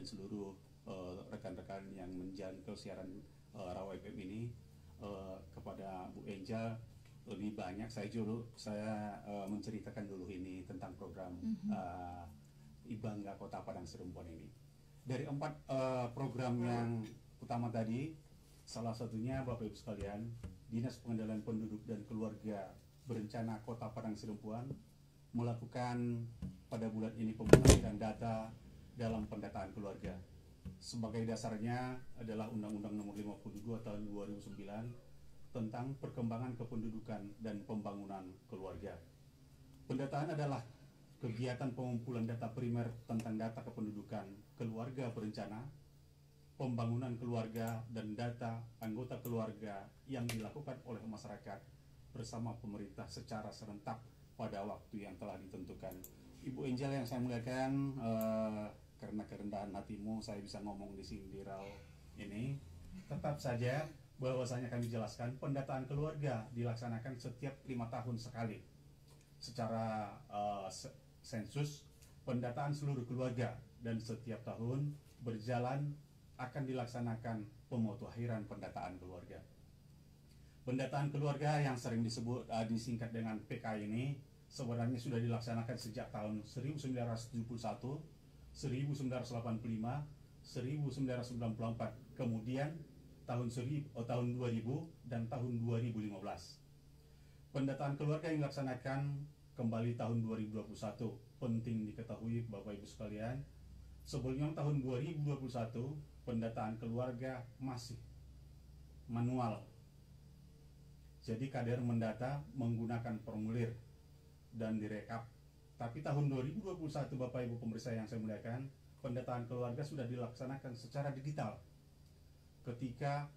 seluruh rekan-rekan yang menjangkau siaran Rawa FM ini, kepada Bu Angel lebih banyak saya menceritakan dulu ini tentang program Ibangga Kota Padang Serempuan ini. Dari 4 program yang utama tadi, salah satunya Bapak Ibu sekalian, Dinas Pengendalian Penduduk dan Keluarga Berencana Kota Padang Serempuan melakukan pada bulan ini pemutahiran data dalam pendataan keluarga. Sebagai dasarnya adalah Undang-Undang Nomor 52 Tahun 2009 tentang perkembangan kependudukan dan pembangunan keluarga. Pendataan adalah kegiatan pengumpulan data primer tentang data kependudukan keluarga berencana, pembangunan keluarga, dan data anggota keluarga yang dilakukan oleh masyarakat bersama pemerintah secara serentak pada waktu yang telah ditentukan. Ibu Angel yang saya muliakan, karena kerendahan hatimu saya bisa ngomong di sini di RAW ini, tetap saja bahwasanya kami jelaskan pendataan keluarga dilaksanakan setiap 5 tahun sekali secara sensus pendataan seluruh keluarga, dan setiap tahun berjalan akan dilaksanakan pemutahiran pendataan keluarga. Pendataan keluarga yang sering disebut disingkat dengan PK ini sebenarnya sudah dilaksanakan sejak tahun 1971, 1985, 1994, kemudian tahun 2000 dan tahun 2015. Pendataan keluarga yang dilaksanakan kembali tahun 2021. Penting diketahui Bapak Ibu sekalian, sebelumnya tahun 2021 pendataan keluarga masih manual. Jadi kader mendata menggunakan formulir dan direkap. Tapi tahun 2021 Bapak Ibu pemirsa yang saya muliakan, pendataan keluarga sudah dilaksanakan secara digital. Ketika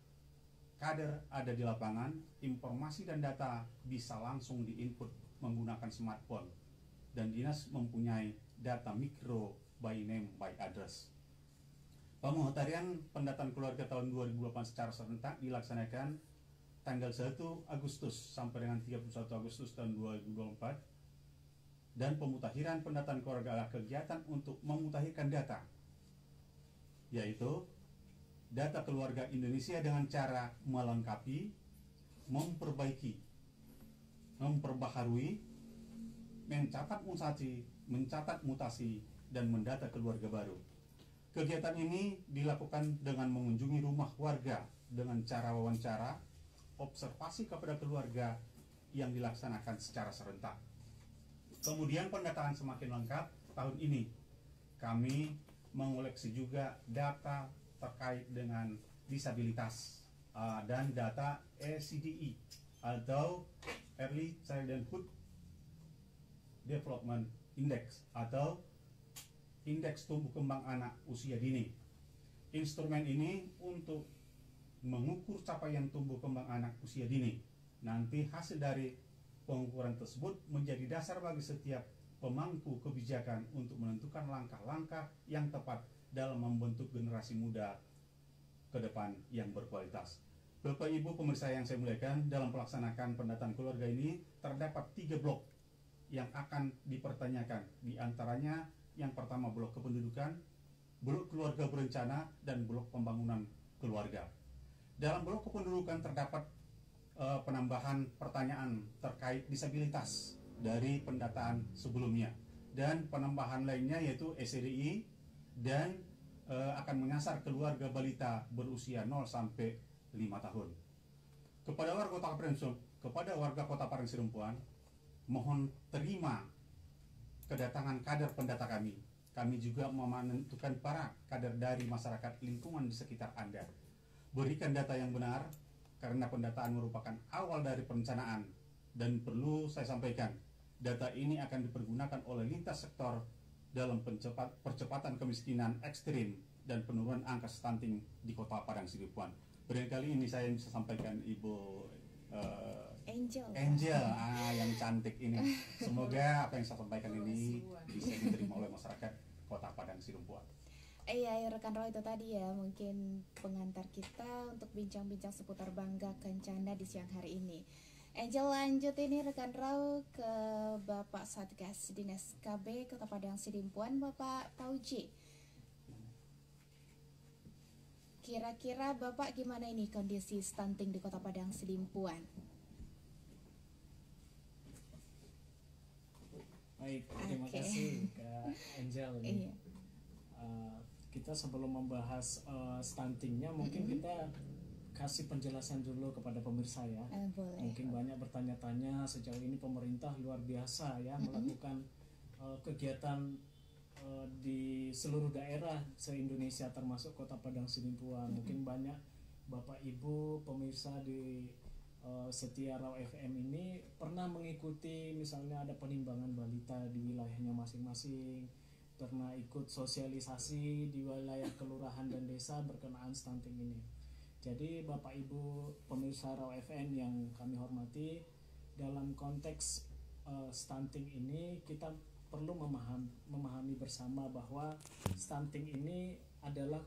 kader ada di lapangan, informasi dan data bisa langsung diinput menggunakan smartphone, dan dinas mempunyai data mikro by name by address. Pemutahiran pendataan keluarga tahun 2008 secara serentak dilaksanakan tanggal 1 Agustus sampai dengan 31 Agustus tahun 2024, dan pemutahiran pendataan keluarga adalah kegiatan untuk memutahirkan data, yaitu data keluarga Indonesia dengan cara melengkapi, memperbaiki, memperbaharui, mencatat mutasi, dan mendata keluarga baru. Kegiatan ini dilakukan dengan mengunjungi rumah warga dengan cara wawancara, observasi kepada keluarga yang dilaksanakan secara serentak. Kemudian pendataan semakin lengkap tahun ini. Kami mengoleksi juga data terkait dengan disabilitas dan data ECDE atau Early Childhood Development Index atau Indeks Tumbuh Kembang Anak Usia Dini. Instrumen ini untuk mengukur capaian tumbuh kembang anak usia dini. Nanti hasil dari pengukuran tersebut menjadi dasar bagi setiap pemangku kebijakan untuk menentukan langkah-langkah yang tepat dalam membentuk generasi muda ke depan yang berkualitas. Bapak Ibu pemirsa yang saya muliakan, dalam melaksanakan pendataan keluarga ini terdapat 3 blok yang akan dipertanyakan. Di antaranya yang pertama blok kependudukan, blok keluarga berencana, dan blok pembangunan keluarga. Dalam blok kependudukan terdapat penambahan pertanyaan terkait disabilitas dari pendataan sebelumnya, dan penambahan lainnya yaitu SDI dan akan menyasar keluarga balita berusia 0 sampai 5 tahun. Kepada warga Kota Padang Serempuan, mohon terima kedatangan kader pendata kami. Kami juga menentukan para kader dari masyarakat lingkungan di sekitar Anda. Berikan data yang benar, karena pendataan merupakan awal dari perencanaan, dan perlu saya sampaikan, data ini akan dipergunakan oleh lintas sektor dalam percepatan kemiskinan ekstrim dan penurunan angka stunting di Kota Padang Serempuan. Barangkali ini saya bisa sampaikan Ibu Angel yang cantik ini. Semoga apa yang saya sampaikan ini bisa diterima oleh masyarakat Kota Padang Serempuan. Iya, rekan Roy, itu tadi ya mungkin pengantar kita untuk bincang-bincang seputar Bangga Kencana di siang hari ini. Angel, lanjut ini rekan Roy ke Bapak Satgas Dinas KB Kota Padang Serempuan, Bapak Pauji. Kira-kira Bapak gimana ini kondisi stunting di Kota Padang Sidimpuan? Baik, terima kasih Kak Angel. Iya. Kita sebelum membahas stuntingnya, mungkin kita kasih penjelasan dulu kepada pemirsa ya. Boleh. Mungkin banyak bertanya-tanya, sejauh ini pemerintah luar biasa ya melakukan kegiatan di seluruh daerah se-Indonesia termasuk Kota Padang Sidimpuan. Mungkin banyak Bapak Ibu pemirsa di setia Raw FM ini pernah mengikuti misalnya ada penimbangan balita di wilayahnya masing-masing, pernah ikut sosialisasi di wilayah kelurahan dan desa berkenaan stunting ini. Jadi Bapak Ibu pemirsa Raw FM yang kami hormati, dalam konteks stunting ini kita perlu memahami bersama bahwa stunting ini adalah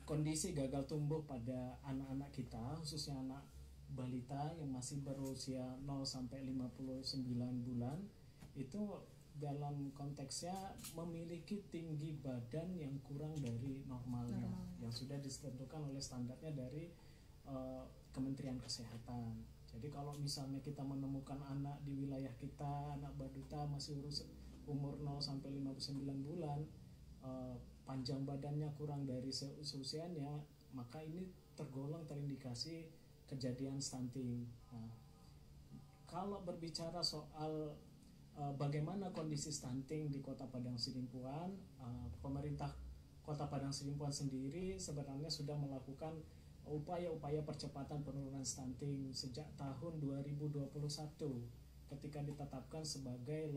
kondisi gagal tumbuh pada anak-anak kita, khususnya anak balita yang masih berusia 0 sampai 59 bulan. Itu dalam konteksnya memiliki tinggi badan yang kurang dari normalnya, yang sudah ditentukan oleh standarnya dari Kementerian Kesehatan. Jadi kalau misalnya kita menemukan anak di wilayah kita, anak balita masih umur 0 sampai 59 bulan, panjang badannya kurang dari seusianya, maka ini terindikasi kejadian stunting. Nah, kalau berbicara soal bagaimana kondisi stunting di Kota Padang Sidimpuan, pemerintah Kota Padang Sidimpuan sendiri sebenarnya sudah melakukan upaya-upaya percepatan penurunan stunting sejak tahun 2021 ketika ditetapkan sebagai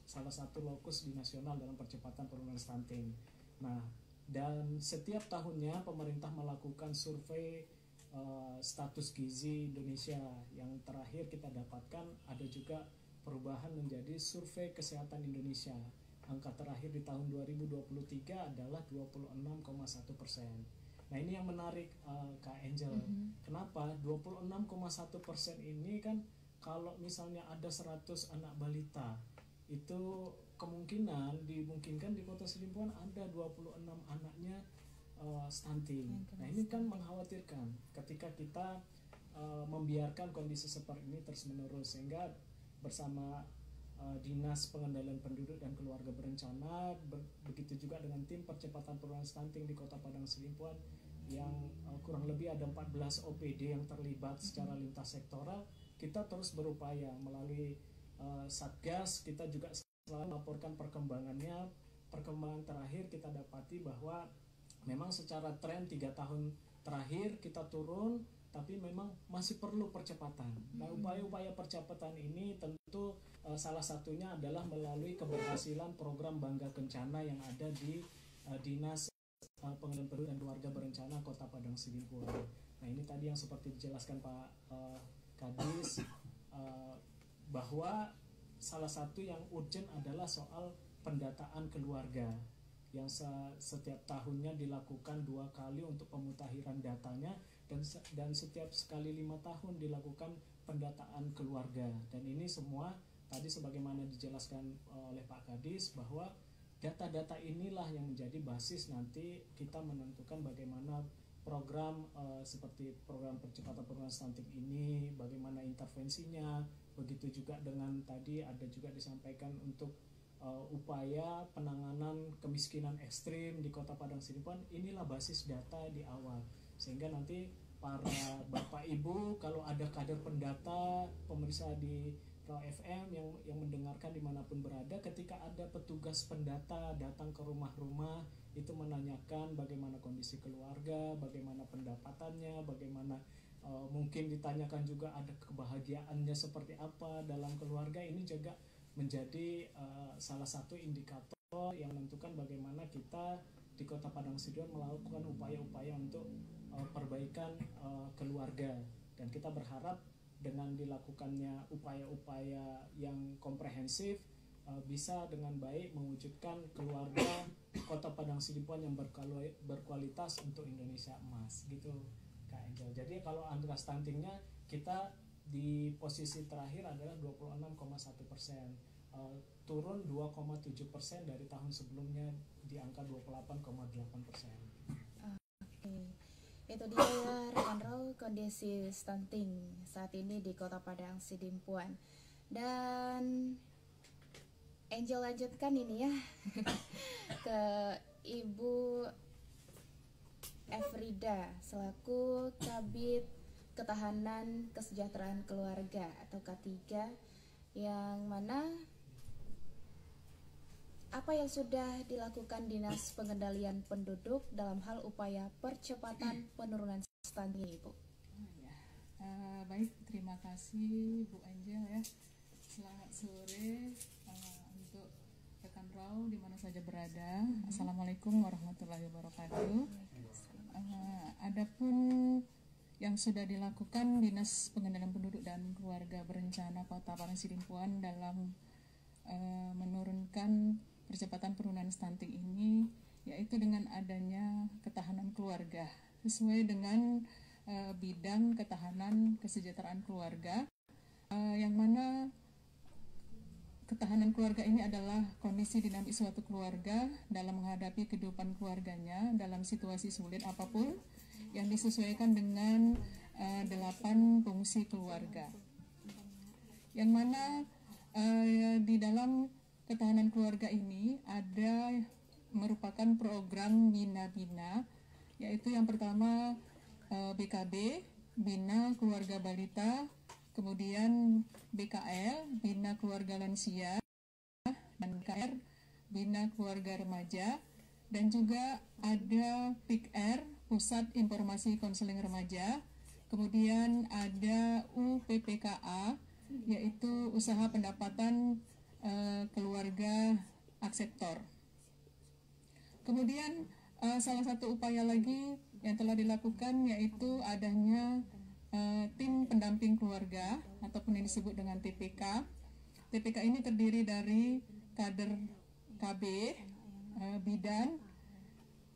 salah satu lokus di nasional dalam percepatan penurunan stunting. Nah, dan setiap tahunnya pemerintah melakukan survei status gizi Indonesia. Yang terakhir kita dapatkan ada juga perubahan menjadi survei kesehatan Indonesia. Angka terakhir di tahun 2023 adalah 26,1%. Nah, ini yang menarik Kak Angel. Kenapa 26,1% ini kan, kalau misalnya ada 100 anak balita, itu dimungkinkan di Kota Sidimpuan ada 26 anaknya stunting. Nah, ini kan mengkhawatirkan ketika kita membiarkan kondisi seperti ini terus-menerus, sehingga bersama Dinas Pengendalian Penduduk dan Keluarga Berencana, begitu juga dengan tim percepatan penurunan stunting di Kota Padang Sidimpuan yang kurang lebih ada 14 OPD yang terlibat secara lintas sektoral, kita terus berupaya melalui Satgas. Kita juga selalu melaporkan perkembangannya. Perkembangan terakhir kita dapati bahwa memang secara tren 3 tahun terakhir kita turun, tapi memang masih perlu percepatan. Nah, upaya-upaya percepatan ini tentu salah satunya adalah melalui keberhasilan program Bangga Kencana yang ada di Dinas Pengendalian Penduduk dan Keluarga Berencana Kota Padang Sidimpuan. Nah, ini tadi yang seperti dijelaskan Pak Kadis, bahwa salah satu yang urgent adalah soal pendataan keluarga yang setiap tahunnya dilakukan 2 kali untuk pemutahiran datanya, dan setiap sekali 5 tahun dilakukan pendataan keluarga. Dan ini semua tadi sebagaimana dijelaskan oleh Pak Kadis, bahwa data-data inilah yang menjadi basis nanti kita menentukan bagaimana program seperti program percepatan penurunan stunting ini, bagaimana intervensinya. Begitu juga dengan tadi ada juga disampaikan untuk upaya penanganan kemiskinan ekstrim di Kota Padang Sidimpuan. Inilah basis data di awal, sehingga nanti para Bapak Ibu, kalau ada kader pendata, pemirsa di Raw FM yang mendengarkan dimanapun berada, ketika ada petugas pendata datang ke rumah-rumah, itu menanyakan bagaimana kondisi keluarga, bagaimana pendapatannya, bagaimana mungkin ditanyakan juga ada kebahagiaannya seperti apa dalam keluarga. Ini juga menjadi salah satu indikator yang menentukan bagaimana kita di Kota Padang Sidimpuan melakukan upaya-upaya untuk perbaikan keluarga. Dan kita berharap dengan dilakukannya upaya-upaya yang komprehensif bisa dengan baik mewujudkan keluarga Kota Padang Sidimpuan yang berkualitas untuk Indonesia Emas, gitu Kak Angel. Jadi kalau angka stuntingnya kita di posisi terakhir adalah 26,1%, turun 2,7% dari tahun sebelumnya di angka 28,8%. Oke. itu dia ya rekan Raw, kondisi stunting saat ini di Kota Padang Sidimpuan. Dan Angel lanjutkan ini ya ke Ibu Efrida selaku Kabid Ketahanan Kesejahteraan Keluarga atau K3, yang mana apa yang sudah dilakukan Dinas Pengendalian Penduduk dalam hal upaya percepatan penurunan stunting ini, Bu? Baik, terima kasih Bu Angel ya. Selamat sore untuk rekan Raw di mana saja berada. Assalamualaikum warahmatullahi wabarakatuh. Adapun yang sudah dilakukan Dinas Pengendalian Penduduk dan Keluarga Berencana Kota Padang Sidimpuan dalam menurunkan percepatan penurunan stunting ini, yaitu dengan adanya ketahanan keluarga sesuai dengan bidang ketahanan kesejahteraan keluarga, yang mana ketahanan keluarga ini adalah kondisi dinamis suatu keluarga dalam menghadapi kehidupan keluarganya dalam situasi sulit apapun yang disesuaikan dengan 8 fungsi keluarga, yang mana di dalam ketahanan keluarga ini ada merupakan program Bina-Bina, yaitu yang pertama BKB, Bina Keluarga Balita, kemudian BKL, Bina Keluarga Lansia, dan KR, Bina Keluarga Remaja, dan juga ada PIKR, Pusat Informasi Konseling Remaja, kemudian ada UPPKA, yaitu Usaha Pendapatan Keluarga Akseptor. Kemudian salah satu upaya lagi yang telah dilakukan yaitu adanya tim pendamping keluarga ataupun yang disebut dengan TPK. TPK ini terdiri dari kader KB, bidan,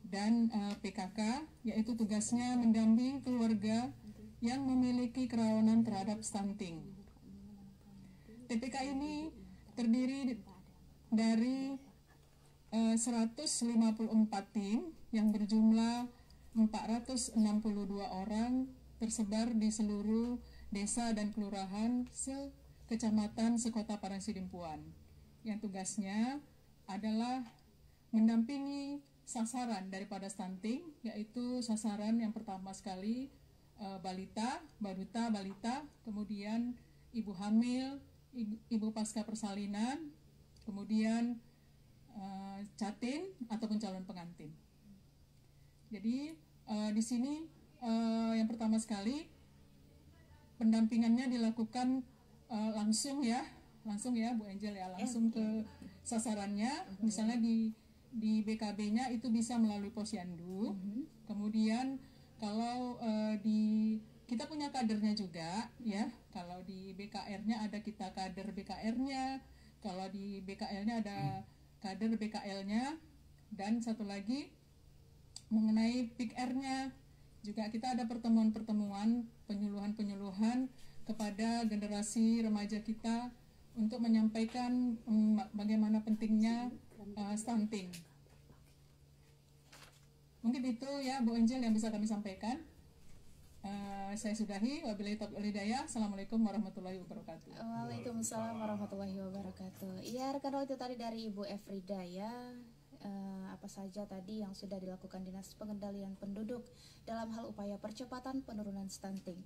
dan PKK, yaitu tugasnya mendampingi keluarga yang memiliki kerawanan terhadap stunting. TPK ini terdiri dari 154 tim yang berjumlah 462 orang tersebar di seluruh desa dan kelurahan sekecamatan sekota Padang Sidimpuan, yang tugasnya adalah mendampingi sasaran daripada stunting, yaitu sasaran yang pertama sekali balita, baduta, balita, kemudian ibu hamil, ibu pasca persalinan, kemudian catin ataupun calon pengantin. Jadi di sini yang pertama sekali pendampingannya dilakukan langsung ya Bu Angel ya, langsung ke sasarannya. Misalnya di BKB-nya itu bisa melalui posyandu. Kemudian kalau kita punya kadernya juga ya. Kalau di BKR-nya ada kita kader BKR-nya, kalau di BKL-nya ada kader BKL-nya, dan satu lagi mengenai PIKR-nya juga kita ada pertemuan-pertemuan, penyuluhan-penyuluhan kepada generasi remaja kita untuk menyampaikan bagaimana pentingnya stunting. Mungkin itu ya Bu Angel yang bisa kami sampaikan. Saya sudahi. Wabillahi taufiq wal hidayah. Assalamualaikum warahmatullahi wabarakatuh. Waalaikumsalam warahmatullahi wabarakatuh. Iya rekan Raw, itu tadi dari Ibu Efrida ya. Apa saja tadi yang sudah dilakukan Dinas Pengendalian Penduduk dalam hal upaya percepatan penurunan stunting.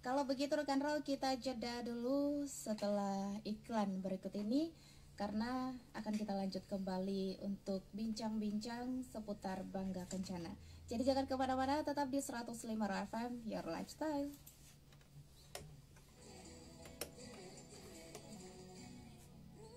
Kalau begitu rekan Raw, kita jeda dulu setelah iklan berikut ini, karena akan kita lanjut kembali untuk bincang-bincang seputar Bangga Kencana. Jadi jangan kemana-mana, tetap di 105 FM, Your Lifestyle.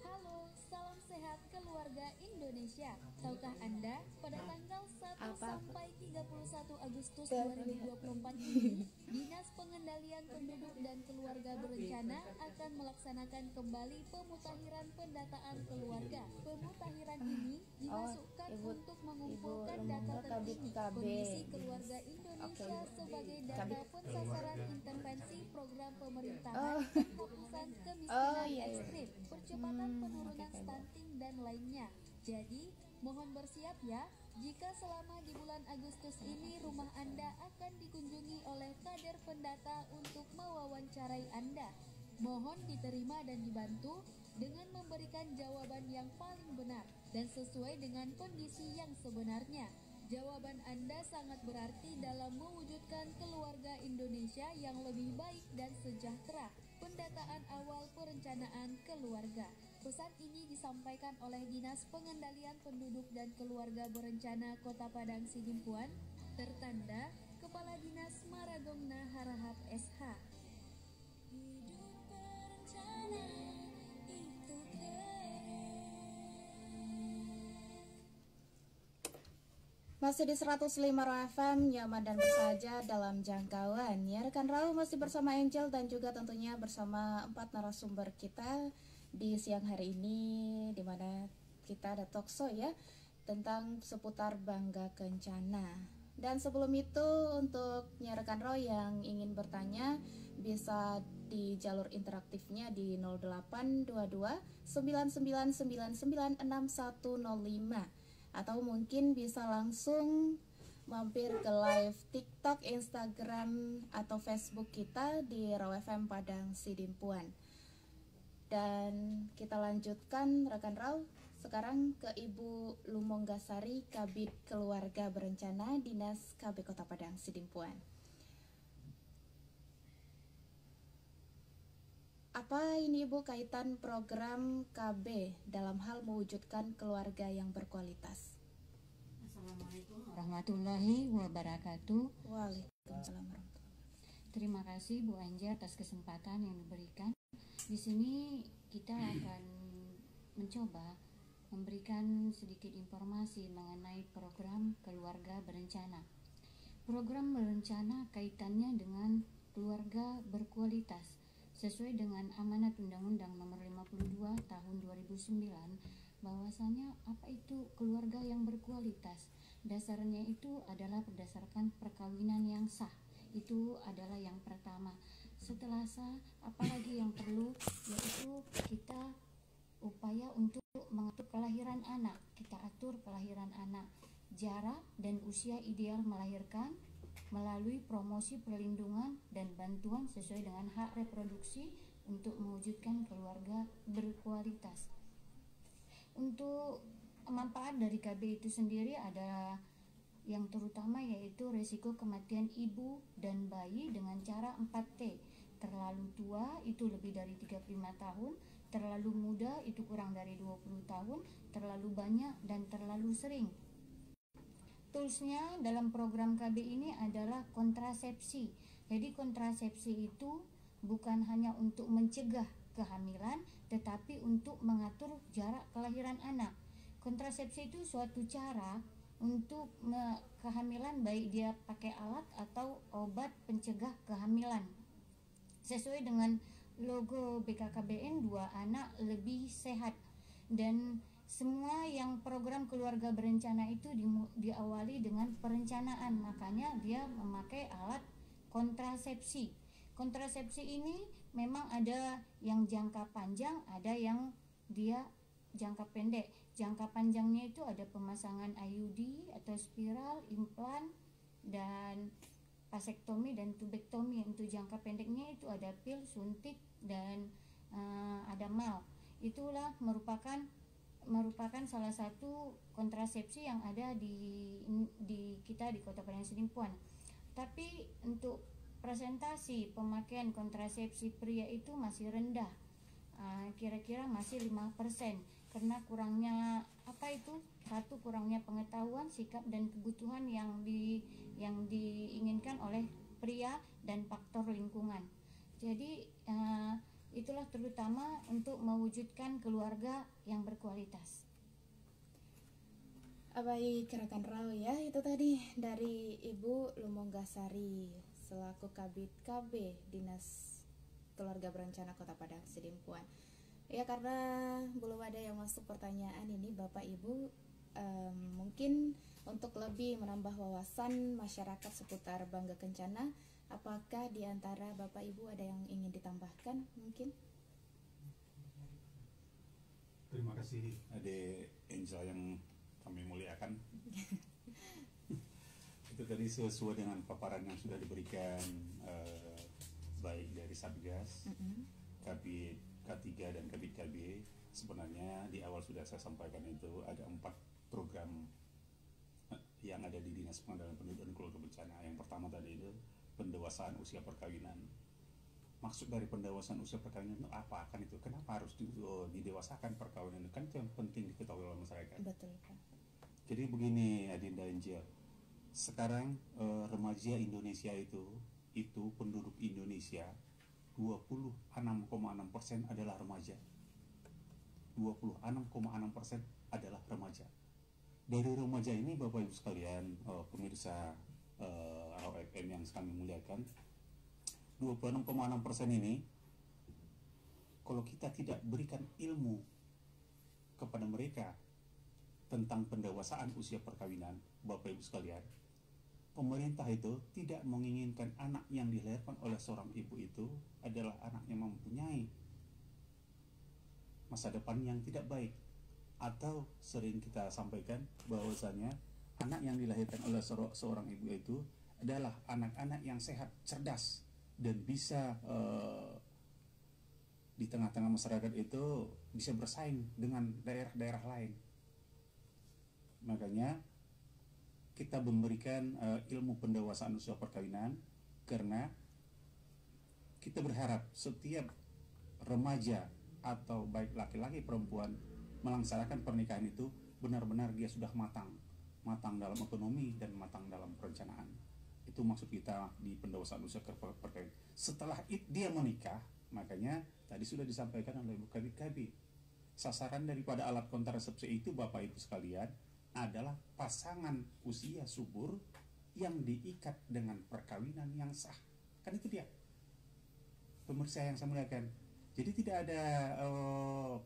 Halo, salam sehat keluarga Indonesia. Tahukah Anda, pada tanggal 1 sampai 31 Agustus 2024 ini, Dinas Pengendalian Penduduk dan Keluarga Berencana akan melaksanakan kembali pemutahiran pendataan keluarga. Pemutahiran ini dimasukkan untuk mengumpulkan data terkini kondisi keluarga Indonesia sebagai data pensasaran intervensi program pemerintahan penghapusan kemiskinan ekstrim, percepatan penurunan stunting, dan lainnya. Jadi, mohon bersiap ya, jika selama di bulan Agustus ini rumah Anda Anda akan dikunjungi oleh kader pendata untuk mewawancarai Anda. Mohon diterima dan dibantu dengan memberikan jawaban yang paling benar dan sesuai dengan kondisi yang sebenarnya. Jawaban Anda sangat berarti dalam mewujudkan keluarga Indonesia yang lebih baik dan sejahtera. Pendataan awal perencanaan keluarga. Pesan ini disampaikan oleh Dinas Pengendalian Penduduk dan Keluarga Berencana Kota Padang Sidimpuan, tertanda Kepala Dinas Maragongna Harahap SH. Hidup berencana itu Masih di 105 FM, nyaman dan bersahaja dalam jangkauan. Ya, rekan Rau masih bersama Angel dan juga tentunya bersama 4 narasumber kita di siang hari ini, di mana kita ada talkshow ya tentang seputar Bangga Kencana. Dan sebelum itu, untuk rekan Rau yang ingin bertanya bisa di jalur interaktifnya di 0822 9999 6105. Atau mungkin bisa langsung mampir ke live TikTok, Instagram, atau Facebook kita di Raw FM Padang Sidimpuan. Dan kita lanjutkan rekan Raw sekarang ke Ibu Lumonggasari, Kabid Keluarga Berencana Dinas KB Kota Padang Sidimpuan. Apa ini Ibu kaitan program KB dalam hal mewujudkan keluarga yang berkualitas? Assalamualaikum warahmatullahi wabarakatuh. Waalaikumsalam warahmatullahi wabarakatuh. Terima kasih Bu Anja atas kesempatan yang diberikan. Di sini kita akan mencoba memberikan sedikit informasi mengenai program keluarga berencana. Program berencana kaitannya dengan keluarga berkualitas. Sesuai dengan amanat Undang-Undang Nomor 52 Tahun 2009, bahwasanya apa itu keluarga yang berkualitas? Dasarnya itu adalah berdasarkan perkawinan yang sah. Itu adalah yang pertama. Setelah sah, apalagi yang perlu, yaitu kita upaya untuk mengatur kelahiran anak. Kita atur kelahiran anak, jarak dan usia ideal melahirkan melalui promosi perlindungan dan bantuan sesuai dengan hak reproduksi untuk mewujudkan keluarga berkualitas. Untuk manfaat dari KB itu sendiri ada yang terutama yaitu resiko kematian ibu dan bayi dengan cara 4T. Terlalu tua itu lebih dari 35 tahun, terlalu muda itu kurang dari 20 tahun, terlalu banyak dan terlalu sering. Toolsnya dalam program KB ini adalah kontrasepsi. Jadi kontrasepsi itu bukan hanya untuk mencegah kehamilan, tetapi untuk mengatur jarak kelahiran anak. Kontrasepsi itu suatu cara untuk kehamilan, baik dia pakai alat atau obat pencegah kehamilan. Sesuai dengan logo BKKBN, 2 anak lebih sehat. Dan semua yang program keluarga berencana itu diawali dengan perencanaan, makanya dia memakai alat kontrasepsi. Kontrasepsi ini memang ada yang jangka panjang, ada yang dia jangka pendek. Jangka panjangnya itu ada pemasangan IUD atau spiral, implan, dan vasektomi dan tubektomi. Untuk jangka pendeknya itu ada pil, suntik, dan ada mal. Itulah merupakan salah satu kontrasepsi yang ada di kita di Kota Padang Sidimpuan. Tapi untuk presentasi pemakaian kontrasepsi pria itu masih rendah, kira-kira masih 5%, karena kurangnya kurangnya pengetahuan, sikap dan kebutuhan yang diinginkan oleh pria dan faktor lingkungan. Jadi itulah terutama untuk mewujudkan keluarga yang berkualitas. Baik rekan Rau ya, itu tadi dari Ibu Lumonggasari selaku Kabid KB Dinas Keluarga Berencana Kota Padang Sidimpuan. Ya, karena belum ada yang masuk pertanyaan ini Bapak Ibu, mungkin untuk lebih menambah wawasan masyarakat seputar Bangga Kencana, apakah di antara Bapak Ibu ada yang ingin ditambahkan mungkin? Terima kasih Ade Angel yang kami muliakan. Itu tadi sesuai dengan paparan yang sudah diberikan baik dari Satgas, Kabit K3 dan Kabit KB. Sebenarnya di awal sudah saya sampaikan itu ada 4 program yang ada di Dinas Pengendalian Penduduk dan Keluarga Berencana. Yang pertama tadi itu pendewasaan usia perkawinan. Maksud dari pendewasaan usia perkawinan itu apa? Kan itu kenapa harus didewasakan perkawinan itu? Kan itu yang penting diketahui oleh masyarakat. Betul, Pak. Jadi begini Adinda Angel, sekarang remaja Indonesia itu penduduk Indonesia 26,6% adalah remaja. 26,6% adalah remaja. Dari remaja ini Bapak Ibu sekalian, pemirsa Raw FM yang kami muliakan, 26,6% ini kalau kita tidak berikan ilmu kepada mereka tentang pendewasaan usia perkawinan, Bapak Ibu sekalian, pemerintah itu tidak menginginkan anak yang dilahirkan oleh seorang ibu itu adalah anak yang mempunyai masa depan yang tidak baik. Atau sering kita sampaikan bahwasanya anak yang dilahirkan oleh seorang ibu itu adalah anak-anak yang sehat, cerdas, dan bisa di tengah-tengah masyarakat itu bisa bersaing dengan daerah-daerah lain. Makanya kita memberikan ilmu pendewasaan usia perkawinan karena kita berharap setiap remaja atau baik laki-laki perempuan melaksanakan pernikahan itu benar-benar dia sudah matang dalam ekonomi dan matang dalam perencanaan. Itu maksud kita di pendewasaan usia perkawinan. Setelah dia menikah, makanya tadi sudah disampaikan oleh Bu Kabit KB, sasaran daripada alat kontrasepsi itu Bapak Ibu sekalian adalah pasangan usia subur yang diikat dengan perkawinan yang sah. Kan itu dia, pemirsa yang saya muliakan. Jadi tidak ada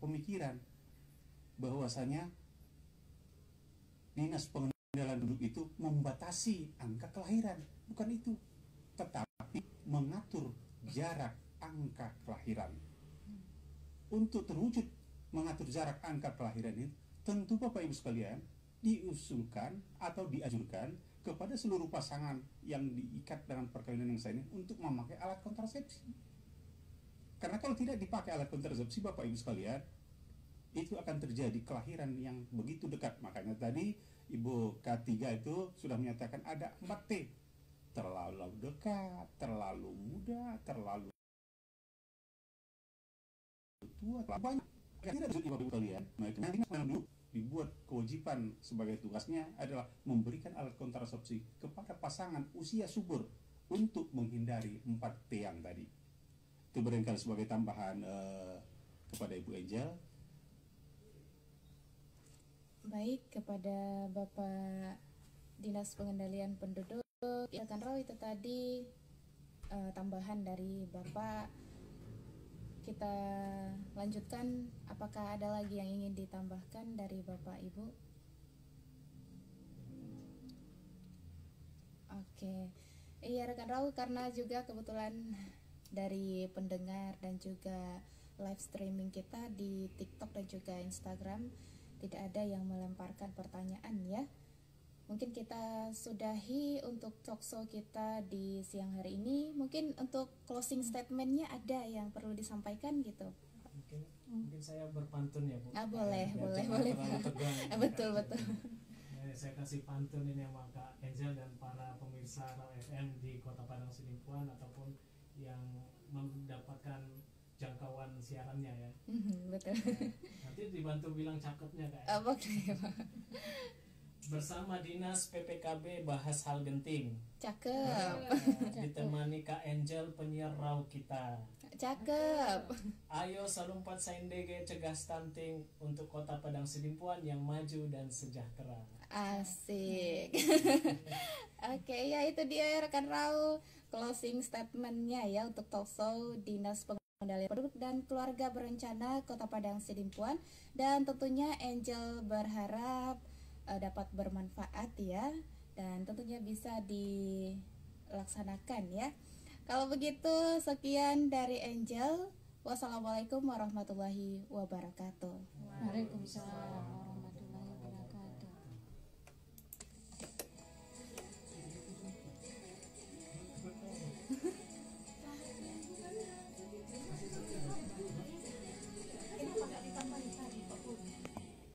pemikiran bahwasanya Dinas Pengendalian Penduduk itu membatasi angka kelahiran, bukan itu, tetapi mengatur jarak angka kelahiran. Untuk terwujud mengatur jarak angka kelahiran ini, tentu Bapak Ibu sekalian diusulkan atau dianjurkan kepada seluruh pasangan yang diikat dengan perkawinan yang sah ini untuk memakai alat kontrasepsi. Karena kalau tidak dipakai alat kontrasepsi Bapak Ibu sekalian, itu akan terjadi kelahiran yang begitu dekat. Makanya tadi Ibu K3 itu sudah menyatakan ada 4T. Terlalu dekat, terlalu muda, terlalu tua, terlalu banyak. Tidak bisa Bapak Ibu sekalian. Makanya Dinas Pengendalian Penduduk dibuat kewajiban sebagai tugasnya adalah memberikan alat kontrasepsi kepada pasangan usia subur untuk menghindari 4T yang tadi. Itu barangkali sebagai tambahan kepada Ibu Angel. Baik, kepada Bapak Dinas Pengendalian Penduduk, ya kan Raw, itu tadi tambahan dari Bapak. Kita lanjutkan, apakah ada lagi yang ingin ditambahkan dari Bapak Ibu? Oke, iya rekan Raw, karena juga kebetulan dari pendengar dan juga live streaming kita di TikTok dan juga Instagram tidak ada yang melemparkan pertanyaan ya. Mungkin kita sudahi untuk talkshow kita di siang hari ini. Mungkin untuk closing statementnya ada yang perlu disampaikan gitu. Mungkin saya berpantun ya Bu. Boleh Pak. Betul. Saya kasih pantun ini sama Kak Angel dan para pemirsa Raw FM di Kota Padang Sidimpuan ataupun yang mendapatkan jangkauan siarannya ya. Betul. Nanti dibantu bilang cakepnya Kak. Oke, Pak. Bersama Dinas PPKB bahas hal genting. Cakep. Ditemani Kak Angel penyiar Raw kita. Cakep. Ayo salumpat saindege cegah stunting untuk Kota Padang Sidimpuan yang maju dan sejahtera. Asik. Oke, ya itu dia rekan Raw closing statementnya ya untuk talkshow Dinas Pengendalian Penduduk dan Keluarga Berencana Kota Padang Sidimpuan. Dan tentunya Angel berharap dapat bermanfaat ya, dan tentunya bisa dilaksanakan ya. Kalau begitu sekian dari Angel. Wassalamualaikum warahmatullahi wabarakatuh. Waalaikumsalam.